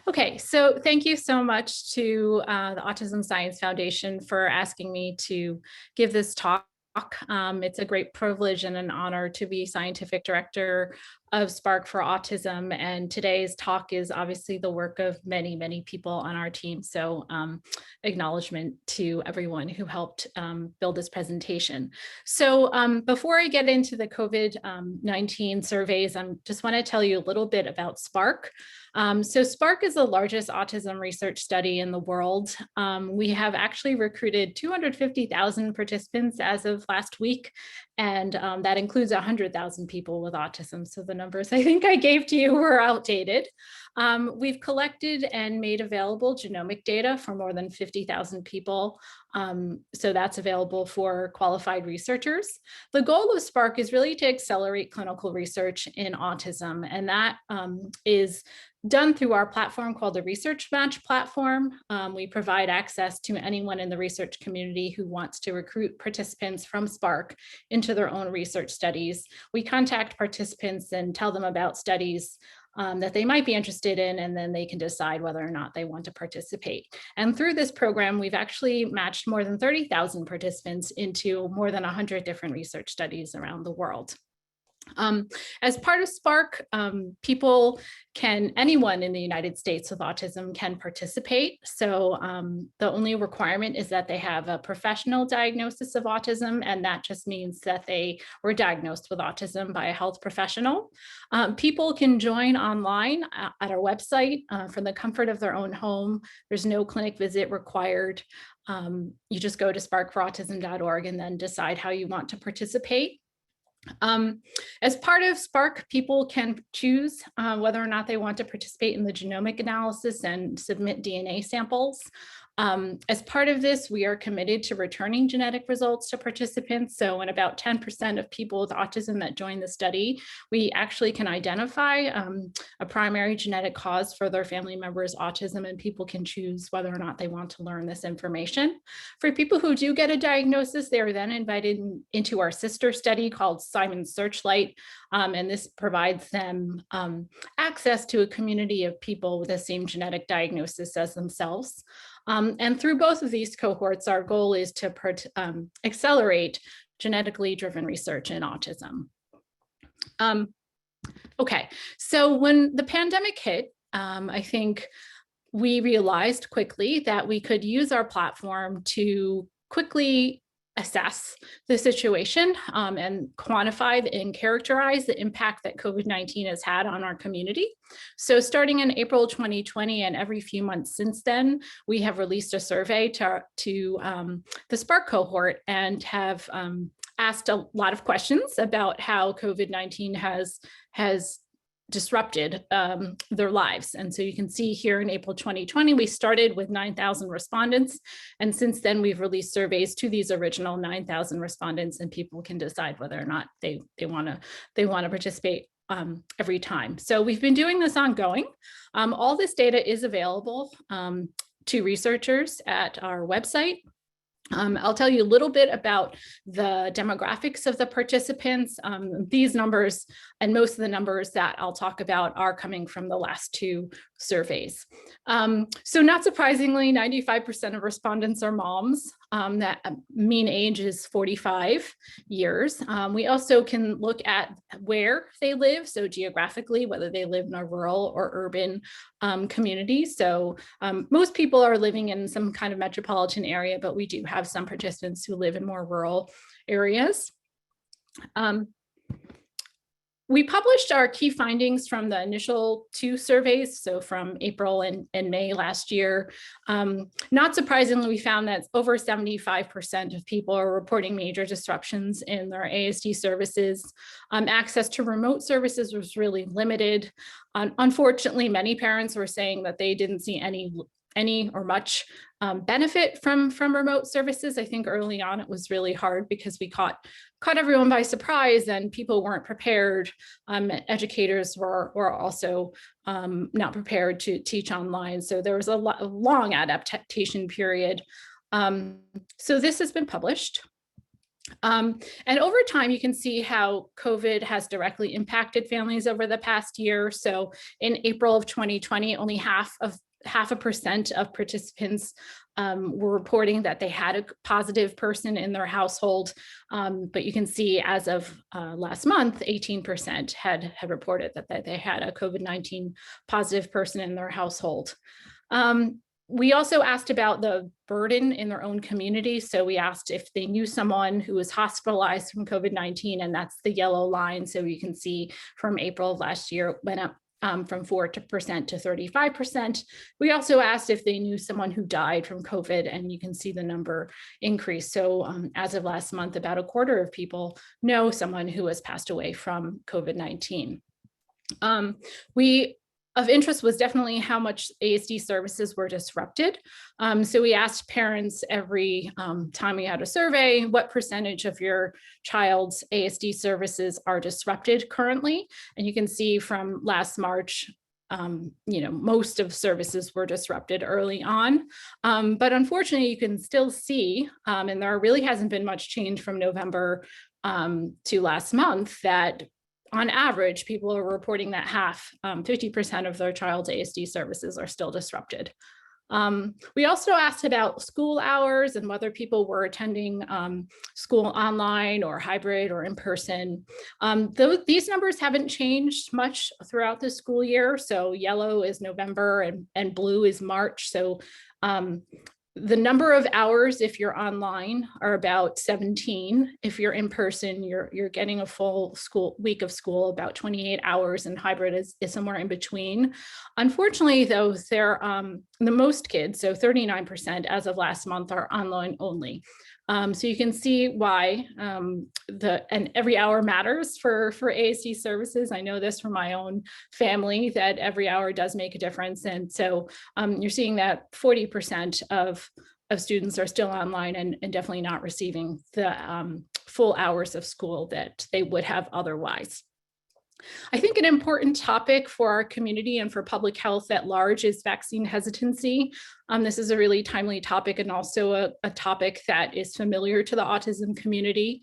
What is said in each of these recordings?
Okay, so thank you so much to the Autism Science Foundation for asking me to give this talk. It's a great privilege and an honor to be scientific director of Spark for Autism. And today's talk is obviously the work of many, many people on our team. So acknowledgement to everyone who helped build this presentation. So before I get into the COVID-19 surveys, I just want to tell you a little bit about Spark. So Spark is the largest autism research study in the world. We have actually recruited 250,000 participants as of last week, and that includes 100,000 people with autism. So the numbers I think I gave to you were outdated. We've collected and made available genomic data for more than 50,000 people. So that's available for qualified researchers. The goal of Spark is really to accelerate clinical research in autism, and that is done through our platform called the Research Match platform. We provide access to anyone in the research community who wants to recruit participants from Spark into their own research studies. We contact participants and tell them about studies that they might be interested in, and then they can decide whether or not they want to participate. And through this program, we've actually matched more than 30,000 participants into more than 100 different research studies around the world. As part of Spark, anyone in the United States with autism can participate. So the only requirement is that they have a professional diagnosis of autism, and that just means that they were diagnosed with autism by a health professional. People can join online at our website from the comfort of their own home. There's no clinic visit required. You just go to sparkforautism.org and then decide how you want to participate. As part of Spark, people can choose whether or not they want to participate in the genomic analysis and submit DNA samples. As part of this, we are committed to returning genetic results to participants. So when about 10% of people with autism that join the study, we actually can identify a primary genetic cause for their family members' autism, and people can choose whether or not they want to learn this information. For people who do get a diagnosis, they are then invited into our sister study called Simon's Searchlight, and this provides them access to a community of people with the same genetic diagnosis as themselves. And through both of these cohorts, our goal is to accelerate genetically driven research in autism. Okay, so when the pandemic hit, I think we realized quickly that we could use our platform to quickly assess the situation and quantify and characterize the impact that COVID-19 has had on our community. So starting in April 2020 and every few months since then, we have released a survey to the Spark cohort and have asked a lot of questions about how COVID-19 has disrupted their lives. And so you can see here in April 2020, we started with 9,000 respondents. And since then, we've released surveys to these original 9,000 respondents, and people can decide whether or not they want to participate every time. So we've been doing this ongoing. All this data is available to researchers at our website. I'll tell you a little bit about the demographics of the participants. These numbers and most of the numbers that I'll talk about are coming from the last two surveys. So not surprisingly, 95% of respondents are moms. That mean age is 45 years. We also can look at where they live, so geographically, whether they live in a rural or urban community. So most people are living in some kind of metropolitan area, but we do have some participants who live in more rural areas. We published our key findings from the initial two surveys, so from April and May last year. Not surprisingly, we found that over 75% of people are reporting major disruptions in their ASD services. Access to remote services was really limited. Unfortunately, many parents were saying that they didn't see any or much benefit from remote services. I think early on it was really hard because we caught everyone by surprise and people weren't prepared. Educators were also not prepared to teach online. So there was a long adaptation period. So this has been published. And over time, you can see how COVID has directly impacted families over the past year. So in April of 2020, only half a percent of participants were reporting that they had a positive person in their household. But you can see as of last month, 18% had reported that they had a COVID-19 positive person in their household. We also asked about the burden in their own community. So we asked if they knew someone who was hospitalized from COVID-19, and that's the yellow line. So you can see from April of last year, it went up from 4% to 35%. We also asked if they knew someone who died from COVID, and you can see the number increase. So as of last month, about a quarter of people know someone who has passed away from COVID-19. Of interest was definitely how much ASD services were disrupted. So we asked parents every time we had a survey, what percentage of your child's ASD services are disrupted currently? And you can see from last March, most of services were disrupted early on. But unfortunately, you can still see, and there really hasn't been much change from November to last month, that on average, people are reporting that 50% of their child's ASD services are still disrupted. We also asked about school hours and whether people were attending school online or hybrid or in person. These numbers haven't changed much throughout the school year. So yellow is November and blue is March. So the number of hours, if you're online, are about 17. If you're in person, you're getting a full week of school, about 28 hours, and hybrid is somewhere in between. Unfortunately, though, the most kids, so 39% as of last month, are online only. So you can see why and every hour matters for ASD services. I know this from my own family, that every hour does make a difference. And so you're seeing that 40% of students are still online and definitely not receiving the full hours of school that they would have otherwise. I think an important topic for our community and for public health at large is vaccine hesitancy. This is a really timely topic and also a topic that is familiar to the autism community.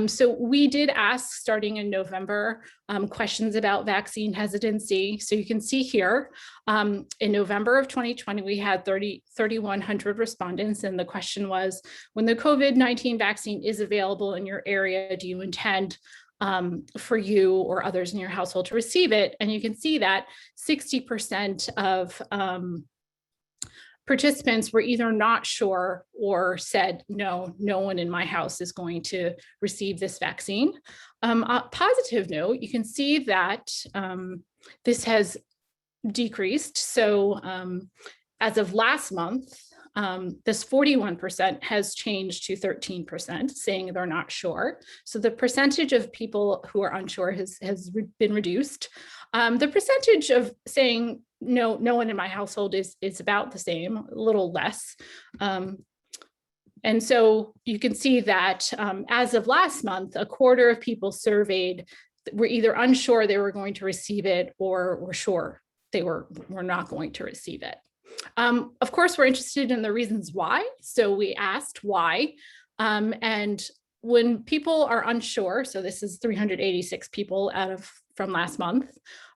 So we did ask, starting in November, questions about vaccine hesitancy. So you can see here, in November of 2020, we had 3,100 respondents, and the question was, when the COVID-19 vaccine is available in your area, do you intend for you or others in your household to receive it? And you can see that 60% of participants were either not sure or said, no one in my house is going to receive this vaccine. On a positive note, you can see that this has decreased. So as of last month, this 41% has changed to 13%, saying they're not sure. So the percentage of people who are unsure has been reduced. The percentage of saying no one in my household is about the same, a little less. And so you can see that as of last month, a quarter of people surveyed were either unsure they were going to receive it or were sure they were not going to receive it. Of course, we're interested in the reasons why. So we asked why. And when people are unsure, so this is 386 people from last month,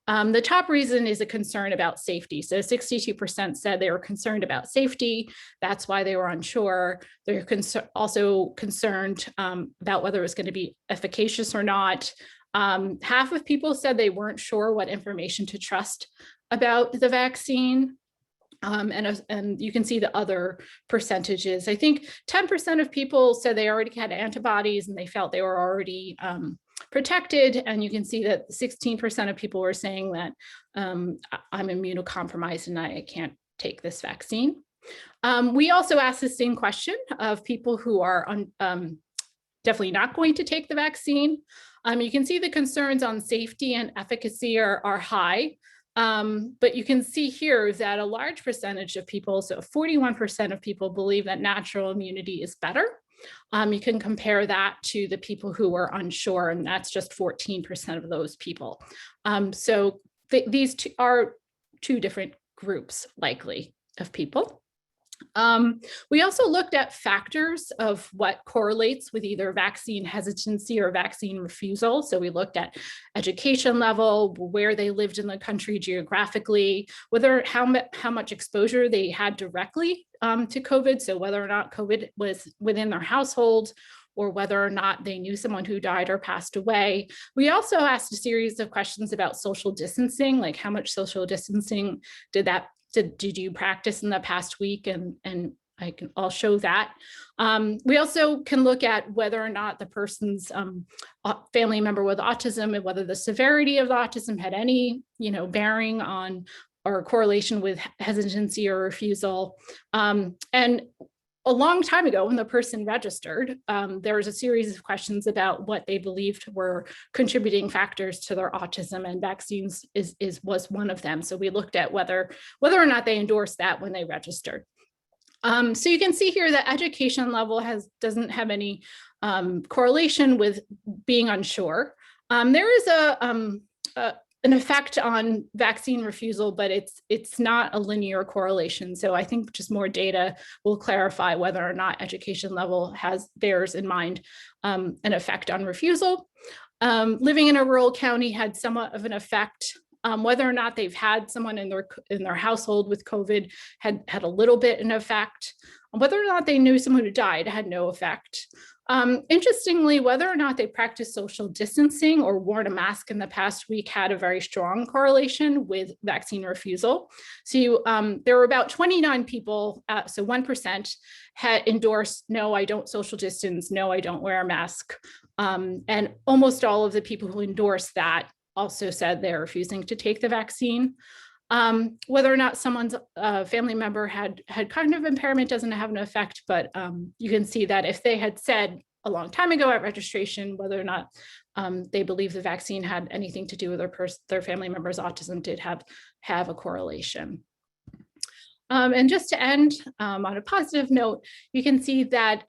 the top reason is a concern about safety. So 62% said they were concerned about safety. That's why they were unsure. They're also concerned about whether it was going to be efficacious or not. Half of people said they weren't sure what information to trust about the vaccine. And you can see the other percentages. I think 10% of people said they already had antibodies and they felt they were already protected. And you can see that 16% of people were saying that I'm immunocompromised and I can't take this vaccine. We also asked the same question of people who are definitely not going to take the vaccine. You can see the concerns on safety and efficacy are high. But you can see here that a large percentage of people, so 41% of people, believe that natural immunity is better. You can compare that to the people who are unsure, and that's just 14% of those people. So these are two different groups, likely, of people. We also looked at factors of what correlates with either vaccine hesitancy or vaccine refusal. So we looked at education level, where they lived in the country geographically, how much exposure they had directly to COVID. So whether or not COVID was within their household, or whether or not they knew someone who died or passed away. We also asked a series of questions about social distancing, like how much social distancing did you practice in the past week? And I'll show that. We also can look at whether or not the person's family member with autism and whether the severity of the autism had any, bearing on or correlation with hesitancy or refusal. And a long time ago, when the person registered, there was a series of questions about what they believed were contributing factors to their autism, and vaccines was one of them. So we looked at whether or not they endorsed that when they registered. So you can see here that education level doesn't have any correlation with being unsure. There is an effect on vaccine refusal, but it's not a linear correlation. So I think just more data will clarify whether or not education level bears in mind an effect on refusal. Living in a rural county had somewhat of an effect. Whether or not they've had someone in their household with COVID had a little bit an effect. Whether or not they knew someone who died had no effect. Interestingly, whether or not they practiced social distancing or worn a mask in the past week had a very strong correlation with vaccine refusal. So there were about 29 people, so 1% had endorsed, no, I don't social distance, no, I don't wear a mask. And almost all of the people who endorsed that also said they're refusing to take the vaccine. Whether or not someone's family member had cognitive impairment doesn't have an effect, but you can see that if they had said a long time ago at registration whether or not they believe the vaccine had anything to do with their family member's autism did have a correlation. And just to end on a positive note, you can see that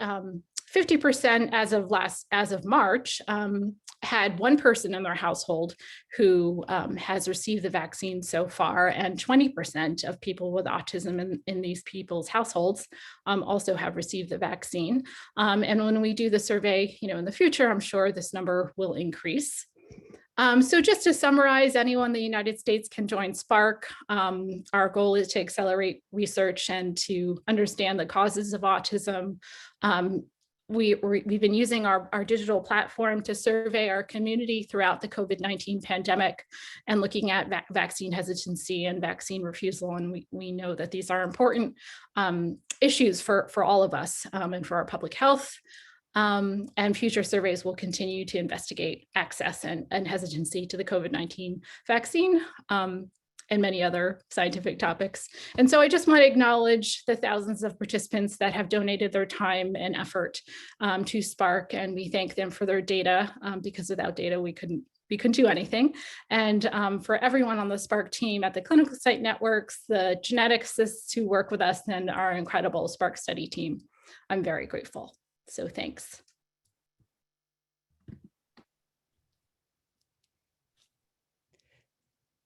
50% as of March had one person in their household who has received the vaccine so far, and 20% of people with autism in these people's households also have received the vaccine. And when we do the survey, in the future, I'm sure this number will increase. So just to summarize, anyone in the United States can join Spark. Our goal is to accelerate research and to understand the causes of autism. We've been using our digital platform to survey our community throughout the COVID-19 pandemic and looking at vaccine hesitancy and vaccine refusal. And we know that these are important issues for all of us and for our public health. And future surveys will continue to investigate access and hesitancy to the COVID-19 vaccine. And many other scientific topics. And so I just want to acknowledge the thousands of participants that have donated their time and effort to Spark, and we thank them for their data, because without data we couldn't do anything. And for everyone on the Spark team at the clinical site networks, the geneticists who work with us, and our incredible Spark study team, I'm very grateful. So thanks.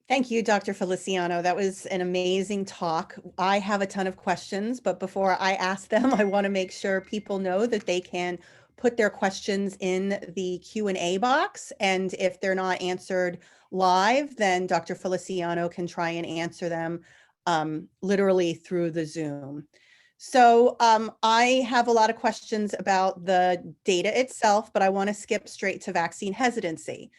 Thank you, Dr. Feliciano. That was an amazing talk. I have a ton of questions, but before I ask them, I want to make sure people know that they can put their questions in the Q&A box. And if they're not answered live, then Dr. Feliciano can try and answer them literally through the Zoom. So I have a lot of questions about the data itself, but I want to skip straight to vaccine hesitancy.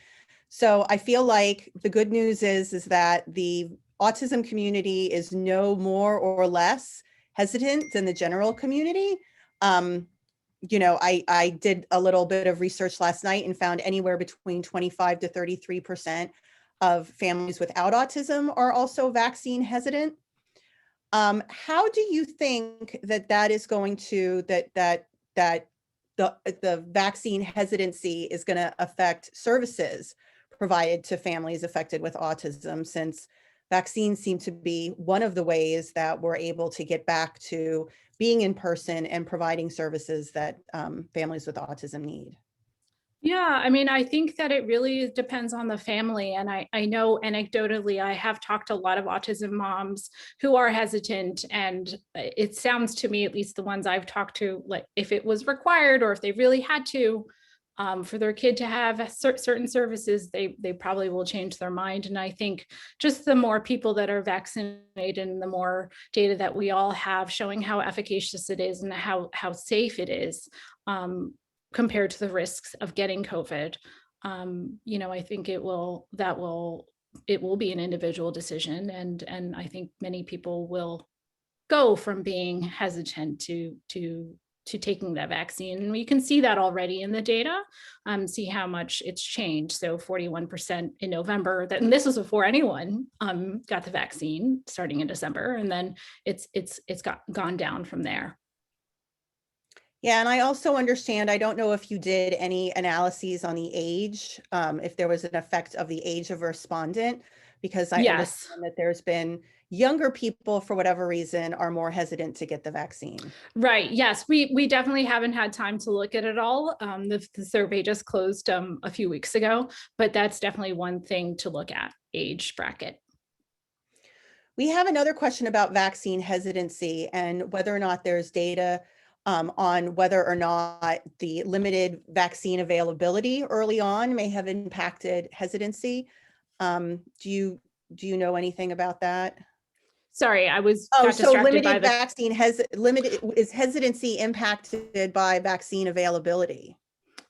So I feel like the good news is that the autism community is no more or less hesitant than the general community. I did a little bit of research last night and found anywhere between 25 to 33% of families without autism are also vaccine hesitant. How do you think that is going to, that the vaccine hesitancy is going to affect services provided to families affected with autism, since vaccines seem to be one of the ways that we're able to get back to being in person and providing services that families with autism need? Yeah, I mean, I think that it really depends on the family. And I know anecdotally, I have talked to a lot of autism moms who are hesitant. And it sounds to me, at least the ones I've talked to, like if it was required or if they really had to, for their kid to have certain services, they probably will change their mind. And I think just the more people that are vaccinated and the more data that we all have showing how efficacious it is and how safe it is, compared to the risks of getting COVID. I think it will be an individual decision, and I think many people will go from being hesitant to taking that vaccine. And we can see that already in the data, see how much it's changed. So 41% in November, and this was before anyone got the vaccine starting in December, and then it's gone down from there. Yeah, and I also understand, I don't know if you did any analyses on the age, if there was an effect of the age of respondent, because I Yes. understand that there's been younger people, for whatever reason, are more hesitant to get the vaccine. Right. Yes, we definitely haven't had time to look at it all. The survey just closed a few weeks ago, but that's definitely one thing to look at, age bracket. We have another question about vaccine hesitancy and whether or not there's data on whether or not the limited vaccine availability early on may have impacted hesitancy. Do you know anything about that? Sorry, I Oh, got so distracted by limited the. vaccine has limited is hesitancy impacted by vaccine availability?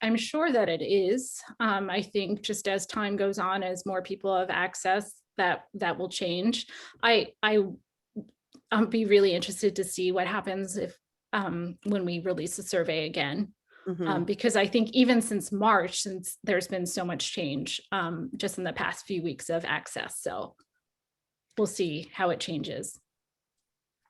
I'm sure that it is. I think just as time goes on, as more people have access, that will change. I'll be really interested to see what happens if when we release the survey again. Mhm. Because I think even since March, since there's been so much change just in the past few weeks of access. So we'll see how it changes.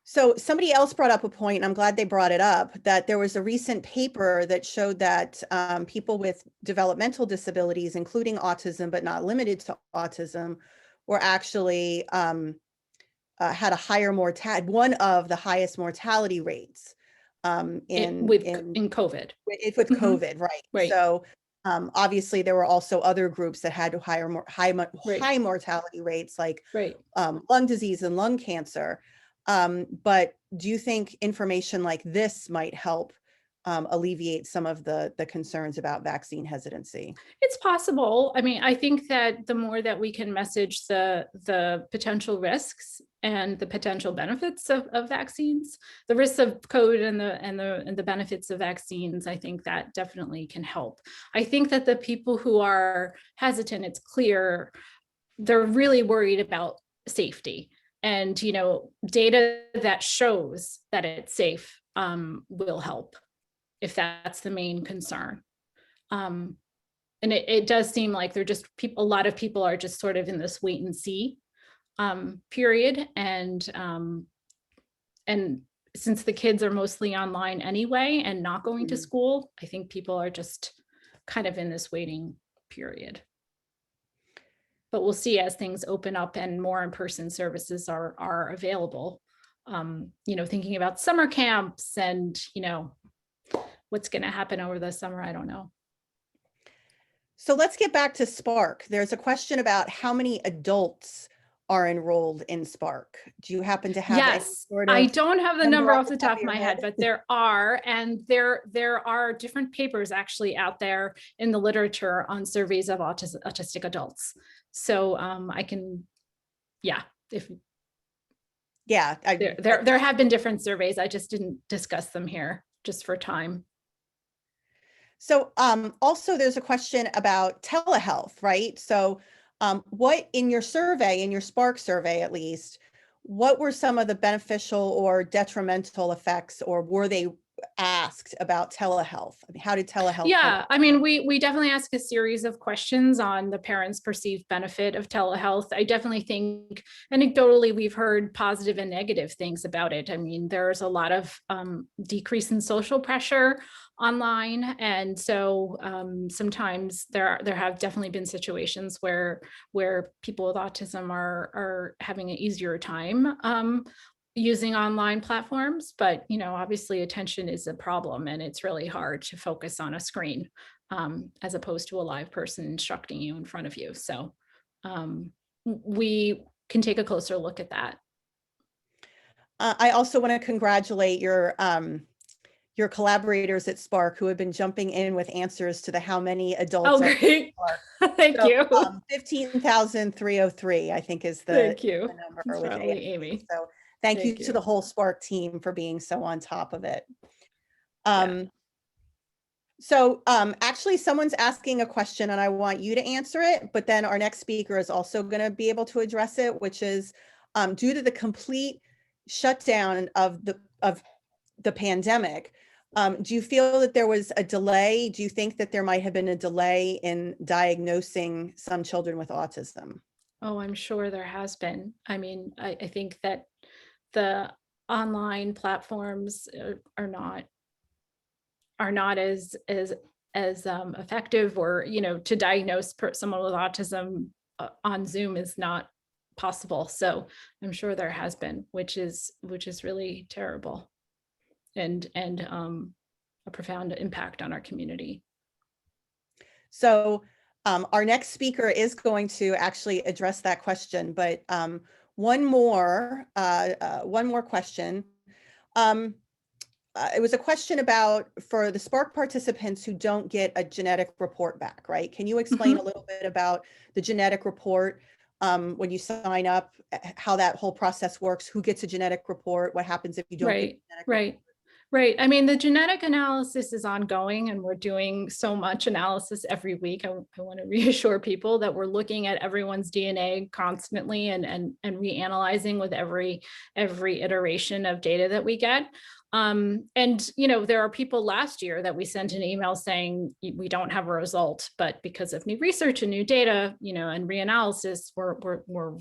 So somebody else brought up a point, and I'm glad they brought it up, that there was a recent paper that showed that people with developmental disabilities, including autism, but not limited to autism, were actually had a higher mortality, one of the highest mortality rates In COVID. with Mhm. COVID, right? Right, So obviously there were also other groups that had higher, right, high mortality rates, like right. lung disease and lung cancer. But do you think information like this might help alleviate some of the concerns about vaccine hesitancy? It's possible. I mean, I think that the more that we can message the potential risks and the potential benefits of vaccines, the risks of COVID and the benefits of vaccines, I think that definitely can help. I think that the people who are hesitant, it's clear they're really worried about safety. And data that shows that it's safe will help if that's the main concern. Um, and it does seem like they're just people. A lot of people are just sort of in this wait and see period, and since the kids are mostly online anyway and not going to Mm. school, I think people are just kind of in this waiting period. But we'll see as things open up and more in-person services are available. Thinking about summer camps and what's going to happen over the summer, I don't know. So let's get back to Spark. There's a question about how many adults are enrolled in Spark. Do you happen to have any Yes, sort I of don't have the number number off off the the top top of of your my head? head, but there are, and there are different papers actually out there in the literature on surveys of autistic adults. So I can, yeah, if Yeah, there have been different surveys, I just didn't discuss them here just for time. so also there's a question about telehealth, right? So what in your survey, in your Spark survey at least, what were some of the beneficial or detrimental effects, or were they asked about telehealth? I mean, how did telehealth help? Yeah, I mean, we definitely ask a series of questions on the parents' perceived benefit of telehealth. I definitely think anecdotally we've heard positive and negative things about it. I mean, there's a lot of decrease in social pressure online, and so sometimes there have definitely been situations where people with autism are having an easier time using online platforms, but obviously attention is a problem and it's really hard to focus on a screen. as opposed to a live person instructing you in front of you. So we can take a closer look at that. I also want to congratulate your collaborators at Spark who have been jumping in with answers to the how many adults Oh, are great. Spark. Thank So, you. 15,303, I think is the Thank you. number It's with probably ASF. Amy. So thank you Thank to the you. whole Spark team for being so on top of it. Yeah. Actually someone's asking a question and I want you to answer it, but then our next speaker is also going to be able to address it, which is due to the complete shutdown of the pandemic. Do you feel that there was a delay? Do you think that there might have been a delay in diagnosing some children with autism? Oh, I'm sure there has been. I mean, I think that the online platforms are not as effective, or to diagnose someone with autism on Zoom is not possible. So I'm sure there has been, which is really terrible, and a profound impact on our community. So our next speaker is going to actually address that question, but one more question. It was a question about for the Spark participants who don't get a genetic report back, right? Can you explain a little bit about the genetic report when you sign up, how that whole process works, who gets a genetic report, what happens if you don't get a genetic report? Right. I mean, the genetic analysis is ongoing and we're doing so much analysis every week. I want to reassure people that we're looking at everyone's DNA constantly and reanalyzing with every iteration of data that we get. And there are people last year that we sent an email saying we don't have a result, but because of new research and new data, and reanalysis, we're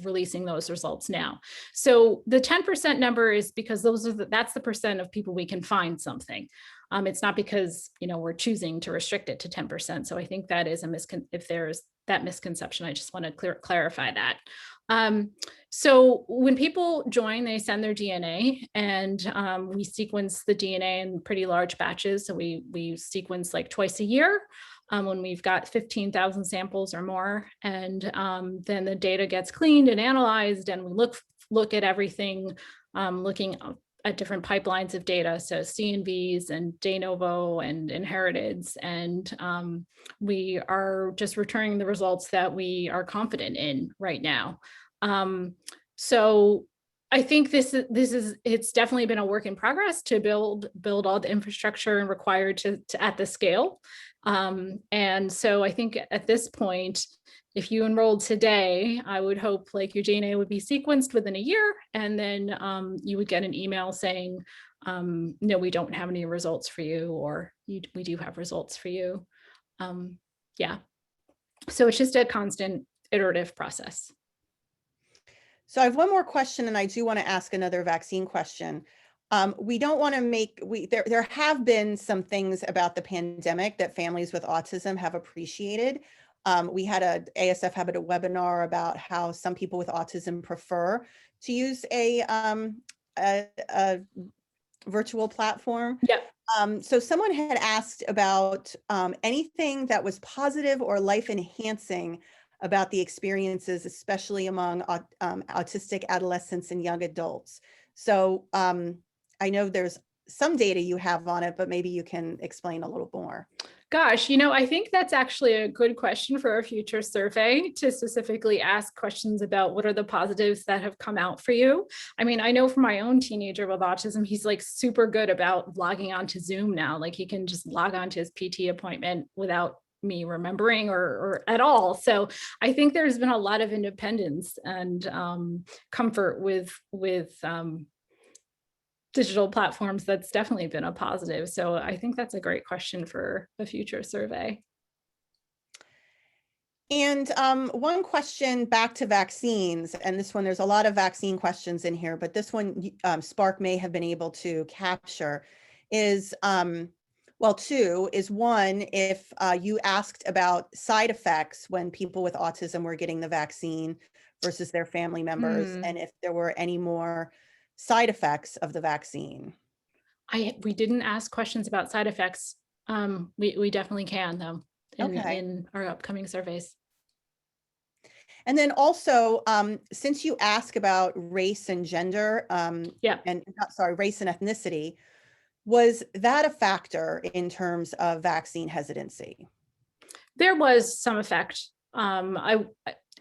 releasing those results now. So the 10% number is because that's the percent of people we can find something. It's not because we're choosing to restrict it to 10%. So I think that is if there's that misconception, I just want to clarify that. So when people join, they send their DNA, and we sequence the DNA in pretty large batches. So we sequence like twice a year when we've got 15,000 samples or more. And then the data gets cleaned and analyzed, and we look at everything, looking at different pipelines of data, so CNVs and de novo and inheriteds, and we are just returning the results that we are confident in right now. So I think it's definitely been a work in progress to build all the infrastructure required to at the scale. And so I think at this point, if you enrolled today, I would hope like your DNA would be sequenced within a year, and then you would get an email saying, no, we don't have any results for you, or we do have results for you. Yeah. So it's just a constant iterative process. So I have one more question, and I do want to ask another vaccine question. We don't want to there have been some things about the pandemic that families with autism have appreciated. We had ASF had a webinar about how some people with autism prefer to use a virtual platform. Yep. So someone had asked about anything that was positive or life enhancing about the experiences, especially among autistic adolescents and young adults. So I know there's some data you have on it, but maybe you can explain a little more. Gosh, I think that's actually a good question for a future survey, to specifically ask questions about what are the positives that have come out for you. I mean, I know for my own teenager with autism, he's like super good about logging onto Zoom now. Like he can just log on to his PT appointment without me remembering or at all. So I think there's been a lot of independence and comfort with digital platforms. That's definitely been a positive. So I think that's a great question for a future survey. And one question back to vaccines, and this one, there's a lot of vaccine questions in here, but this one Spark may have been able to capture is, well, two is one, if you asked about side effects when people with autism were getting the vaccine versus their family members, and if there were any more side effects of the vaccine. We didn't ask questions about side effects. We definitely can though. Okay. in our upcoming surveys. And then also, since you ask about race and gender, Yeah, and not, sorry, race and ethnicity, was that a factor in terms of vaccine hesitancy? there was some effect.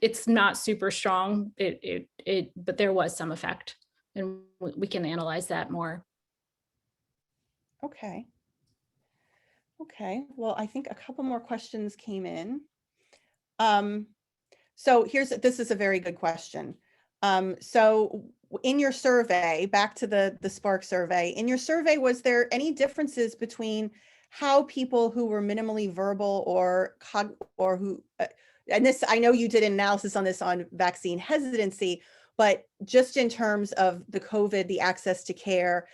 It's not super strong, but there was some effect, and we can analyze that more. Okay. Okay. Well, I think a couple more questions came in. So this is a very good question. So in your survey, back to the Spark survey, in your survey, was there any differences between how people who were minimally verbal or who, and this, I know you did an analysis on this on vaccine hesitancy, but just in terms of the COVID, the access to care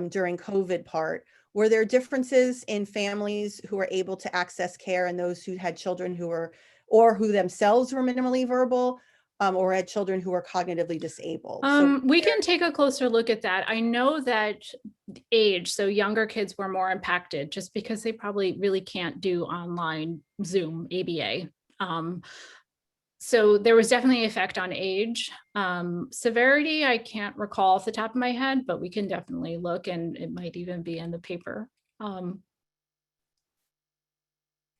during COVID part, were there differences in families who were able to access care and those who had children who were, or who themselves were minimally verbal, or had children who were cognitively disabled? So We can take a closer look at that. I know that age, so younger kids were more impacted just because they probably really can't do online Zoom, ABA. So there was definitely an effect on age. Severity, I can't recall off the top of my head, but we can definitely look, and it might even be in the paper.